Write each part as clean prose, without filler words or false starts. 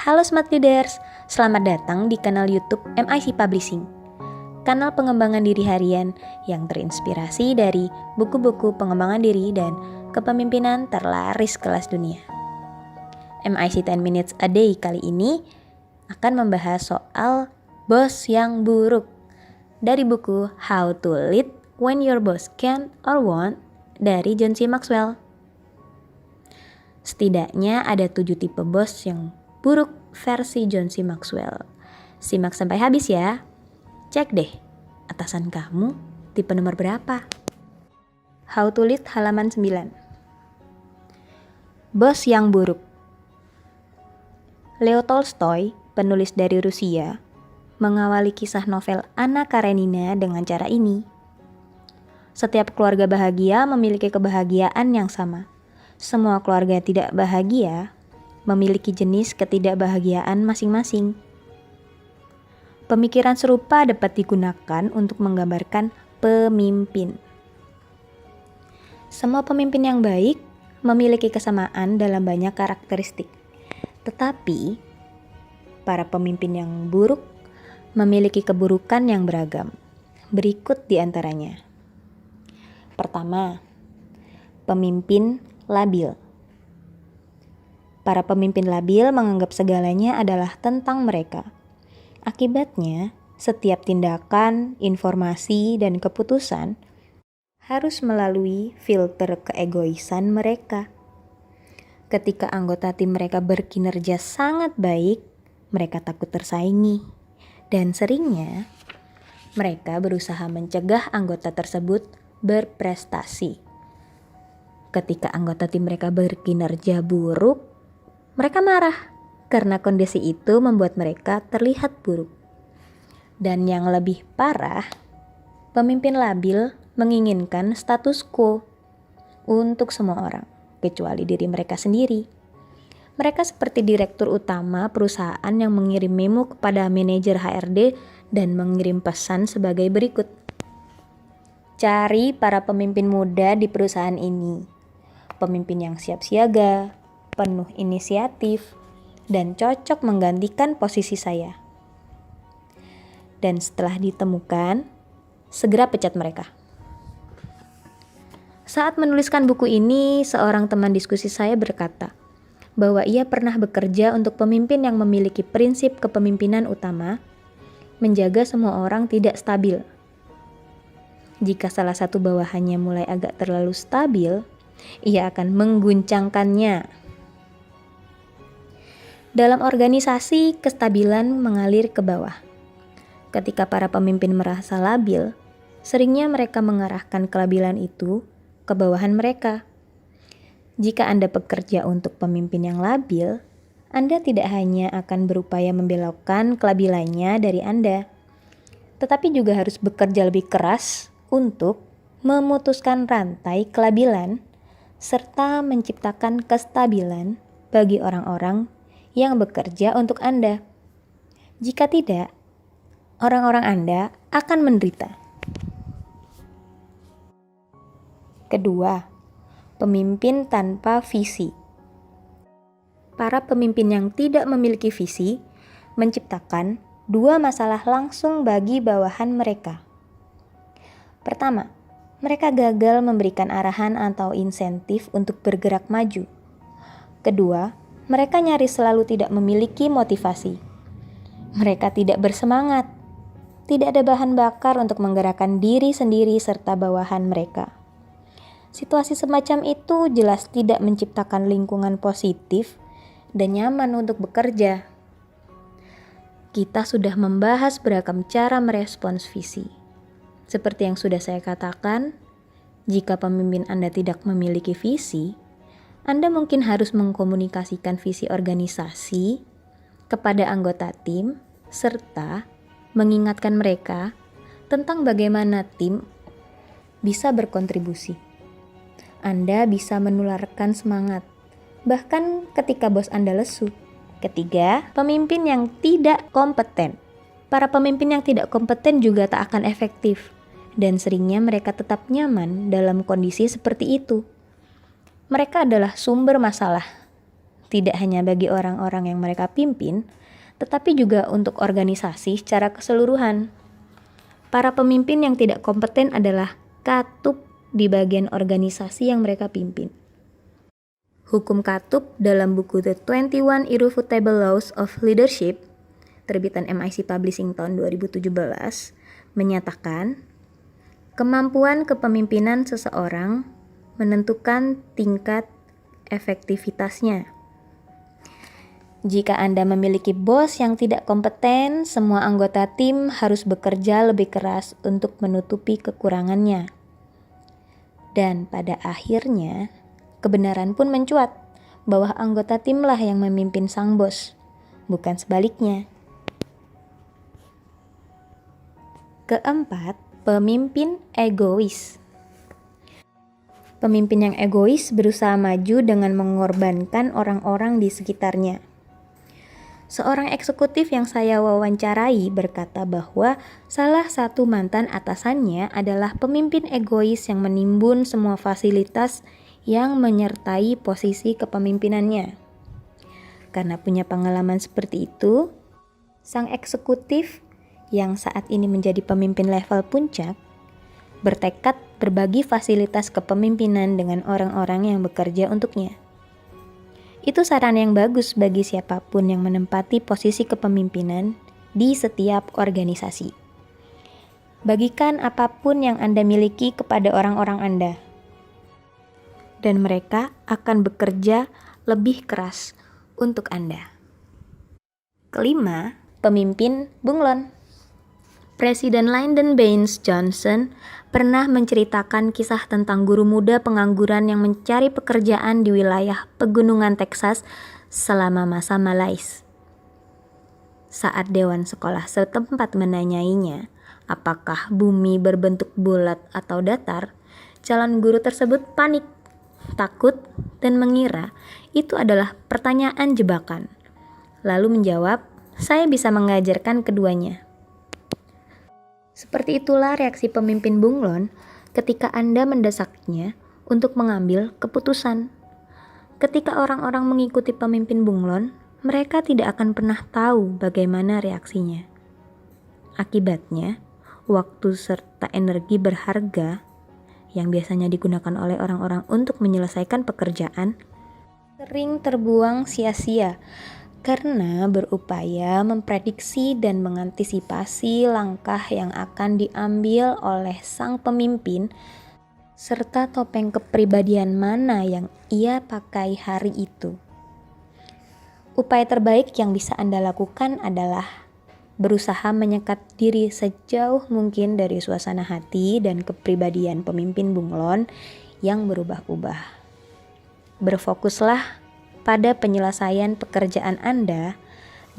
Halo Smart Leaders, selamat datang di kanal YouTube MIC Publishing, kanal pengembangan diri harian yang terinspirasi dari buku-buku pengembangan diri dan kepemimpinan terlaris kelas dunia. MIC 10 Minutes a Day kali ini akan membahas soal bos yang buruk dari buku How to Lead When Your Boss Can't or Won't dari John C. Maxwell. Setidaknya ada 7 tipe bos yang buruk versi John C. Maxwell. Simak sampai habis ya. Cek deh, atasan kamu tipe nomor berapa? How to Lead halaman 9. Bos yang buruk. Leo Tolstoy, penulis dari Rusia, mengawali kisah novel Anna Karenina dengan cara ini. Setiap keluarga bahagia memiliki kebahagiaan yang sama. Semua keluarga tidak bahagia memiliki jenis ketidakbahagiaan masing-masing. Pemikiran serupa dapat digunakan untuk menggambarkan pemimpin. Semua pemimpin yang baik memiliki kesamaan dalam banyak karakteristik. Tetapi, para pemimpin yang buruk memiliki keburukan yang beragam. Berikut di antaranya. Pertama, pemimpin labil. Para pemimpin labil menganggap segalanya adalah tentang mereka. Akibatnya, setiap tindakan, informasi, dan keputusan harus melalui filter keegoisan mereka. Ketika anggota tim mereka berkinerja sangat baik, mereka takut tersaingi. Dan seringnya, mereka berusaha mencegah anggota tersebut berprestasi. Ketika anggota tim mereka berkinerja buruk, mereka marah karena kondisi itu membuat mereka terlihat buruk. Dan yang lebih parah, pemimpin labil menginginkan status quo untuk semua orang, kecuali diri mereka sendiri. Mereka seperti direktur utama perusahaan yang mengirim memo kepada manajer HRD dan mengirim pesan sebagai berikut. Cari para pemimpin muda di perusahaan ini. Pemimpin yang siap siaga, penuh inisiatif, dan cocok menggantikan posisi saya. Dan setelah ditemukan, segera pecat mereka. Saat menuliskan buku ini, seorang teman diskusi saya berkata bahwa ia pernah bekerja untuk pemimpin yang memiliki prinsip kepemimpinan utama, menjaga semua orang tidak stabil. Jika salah satu bawahannya mulai agak terlalu stabil, ia akan mengguncangkannya. Dalam organisasi, kestabilan mengalir ke bawah. Ketika para pemimpin merasa labil, seringnya mereka mengarahkan kelabilan itu ke bawahan mereka. Jika Anda bekerja untuk pemimpin yang labil, Anda tidak hanya akan berupaya membelokkan kelabilannya dari Anda, tetapi juga harus bekerja lebih keras untuk memutuskan rantai kelabilan serta menciptakan kestabilan bagi orang-orang yang bekerja untuk Anda. Jika tidak, orang-orang Anda akan menderita. Kedua, pemimpin tanpa visi. Para pemimpin yang tidak memiliki visi menciptakan 2 masalah langsung bagi bawahan mereka. Pertama, mereka gagal memberikan arahan atau insentif untuk bergerak maju. Kedua, mereka nyaris selalu tidak memiliki motivasi. Mereka tidak bersemangat. Tidak ada bahan bakar untuk menggerakkan diri sendiri serta bawahan mereka. Situasi semacam itu jelas tidak menciptakan lingkungan positif dan nyaman untuk bekerja. Kita sudah membahas beragam cara merespons visi. Seperti yang sudah saya katakan, jika pemimpin Anda tidak memiliki visi, Anda mungkin harus mengkomunikasikan visi organisasi kepada anggota tim serta mengingatkan mereka tentang bagaimana tim bisa berkontribusi. Anda bisa menularkan semangat, bahkan ketika bos Anda lesu. Ketiga, pemimpin yang tidak kompeten. Para pemimpin yang tidak kompeten juga tak akan efektif, dan seringnya mereka tetap nyaman dalam kondisi seperti itu. Mereka adalah sumber masalah, tidak hanya bagi orang-orang yang mereka pimpin, tetapi juga untuk organisasi secara keseluruhan. Para pemimpin yang tidak kompeten adalah katup di bagian organisasi yang mereka pimpin. Hukum katup dalam buku The 21 Irrefutable Laws of Leadership, terbitan MIC Publishing tahun 2017, menyatakan kemampuan kepemimpinan seseorang menentukan tingkat efektivitasnya. Jika Anda memiliki bos yang tidak kompeten, semua anggota tim harus bekerja lebih keras untuk menutupi kekurangannya. Dan pada akhirnya, kebenaran pun mencuat bahwa anggota timlah yang memimpin sang bos, bukan sebaliknya. Keempat, pemimpin egois. Pemimpin yang egois berusaha maju dengan mengorbankan orang-orang di sekitarnya. Seorang eksekutif yang saya wawancarai berkata bahwa salah satu mantan atasannya adalah pemimpin egois yang menimbun semua fasilitas yang menyertai posisi kepemimpinannya. Karena punya pengalaman seperti itu, sang eksekutif yang saat ini menjadi pemimpin level puncak bertekad berbagi fasilitas kepemimpinan dengan orang-orang yang bekerja untuknya. Itu saran yang bagus bagi siapapun yang menempati posisi kepemimpinan di setiap organisasi. Bagikan apapun yang Anda miliki kepada orang-orang Anda, dan mereka akan bekerja lebih keras untuk Anda. Kelima, pemimpin bunglon. Presiden Lyndon Baines Johnson pernah menceritakan kisah tentang guru muda pengangguran yang mencari pekerjaan di wilayah pegunungan Texas selama masa Malais. Saat dewan sekolah setempat menanyainya apakah bumi berbentuk bulat atau datar, calon guru tersebut panik, takut, dan mengira itu adalah pertanyaan jebakan. Lalu menjawab, "Saya bisa mengajarkan keduanya." Seperti itulah reaksi pemimpin bunglon ketika Anda mendesaknya untuk mengambil keputusan. Ketika orang-orang mengikuti pemimpin bunglon, mereka tidak akan pernah tahu bagaimana reaksinya. Akibatnya, waktu serta energi berharga yang biasanya digunakan oleh orang-orang untuk menyelesaikan pekerjaan sering terbuang sia-sia karena berupaya memprediksi dan mengantisipasi langkah yang akan diambil oleh sang pemimpin serta topeng kepribadian mana yang ia pakai hari itu. Upaya terbaik yang bisa Anda lakukan adalah berusaha menyekat diri sejauh mungkin dari suasana hati dan kepribadian pemimpin bunglon yang berubah-ubah. Berfokuslah pada penyelesaian pekerjaan Anda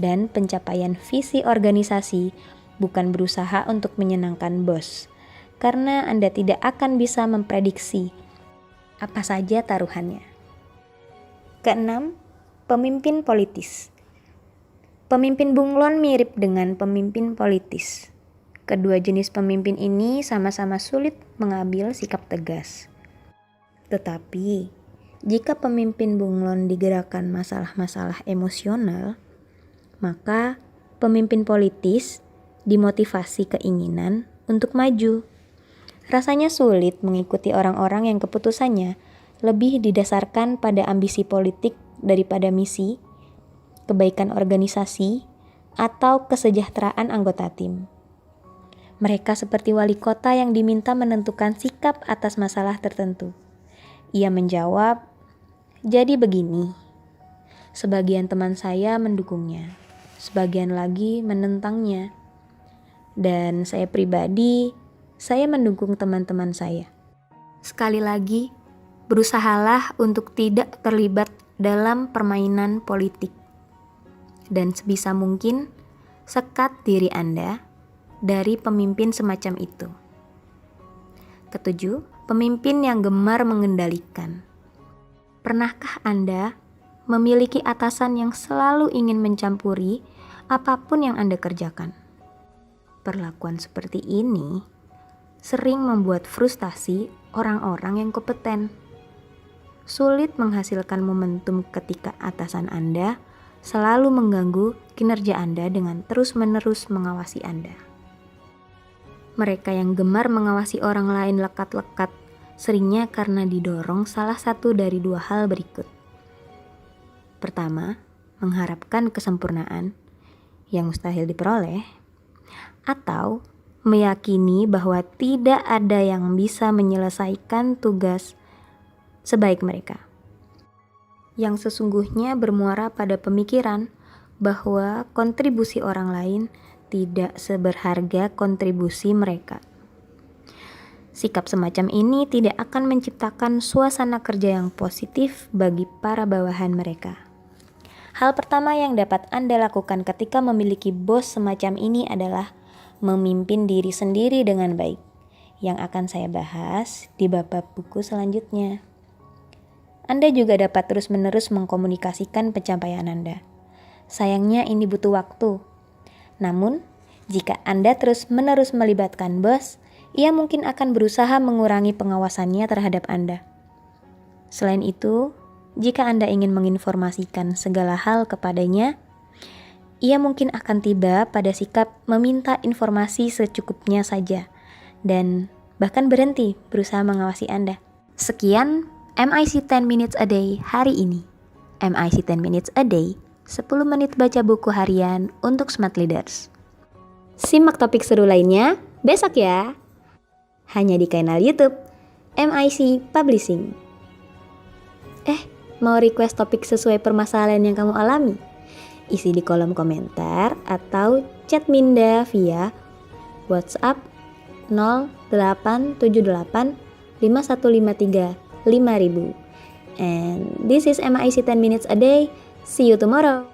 dan pencapaian visi organisasi, bukan berusaha untuk menyenangkan bos, karena Anda tidak akan bisa memprediksi apa saja taruhannya. Keenam, pemimpin politis. Pemimpin bunglon mirip dengan pemimpin politis. Kedua jenis pemimpin ini sama-sama sulit mengambil sikap tegas. Tetapi, jika pemimpin bunglon digerakkan masalah-masalah emosional, maka pemimpin politis dimotivasi keinginan untuk maju. Rasanya sulit mengikuti orang-orang yang keputusannya lebih didasarkan pada ambisi politik daripada misi, kebaikan organisasi, atau kesejahteraan anggota tim. Mereka seperti wali kota yang diminta menentukan sikap atas masalah tertentu. Ia menjawab, "Jadi begini, sebagian teman saya mendukungnya, sebagian lagi menentangnya, dan saya pribadi, saya mendukung teman-teman saya. Sekali lagi, berusahalah untuk tidak terlibat dalam permainan politik, dan sebisa mungkin sekat diri Anda dari pemimpin semacam itu." Ketujuh, pemimpin yang gemar mengendalikan. Pernahkah Anda memiliki atasan yang selalu ingin mencampuri apapun yang Anda kerjakan? Perlakuan seperti ini sering membuat frustasi orang-orang yang kompeten. sulit menghasilkan momentum ketika atasan Anda selalu mengganggu kinerja Anda dengan terus-menerus mengawasi Anda. Mereka yang gemar mengawasi orang lain lekat-lekat seringnya karena didorong salah satu dari dua hal berikut. Pertama, mengharapkan kesempurnaan yang mustahil diperoleh, atau meyakini bahwa tidak ada yang bisa menyelesaikan tugas sebaik mereka, yang sesungguhnya bermuara pada pemikiran bahwa kontribusi orang lain tidak seberharga kontribusi mereka. Sikap semacam ini tidak akan menciptakan suasana kerja yang positif bagi para bawahan mereka. Hal pertama yang dapat Anda lakukan ketika memiliki bos semacam ini adalah memimpin diri sendiri dengan baik, yang akan saya bahas di bab buku selanjutnya. Anda juga dapat terus-menerus mengkomunikasikan pencapaian Anda. Sayangnya ini butuh waktu. Namun, jika Anda terus-menerus melibatkan bos, ia mungkin akan berusaha mengurangi pengawasannya terhadap Anda. Selain itu, jika Anda ingin menginformasikan segala hal kepadanya, ia mungkin akan tiba pada sikap meminta informasi secukupnya saja dan bahkan berhenti berusaha mengawasi Anda. Sekian MIC 10 Minutes a Day hari ini. MIC 10 Minutes a Day, 10 menit baca buku harian untuk smart leaders. Simak topik seru lainnya besok ya. Hanya di kanal YouTube MIC Publishing. Mau request topik sesuai permasalahan yang kamu alami? Isi di kolom komentar atau chat Minda via WhatsApp 0878 5153 5000. And this is MIC 10 Minutes a Day. See you tomorrow.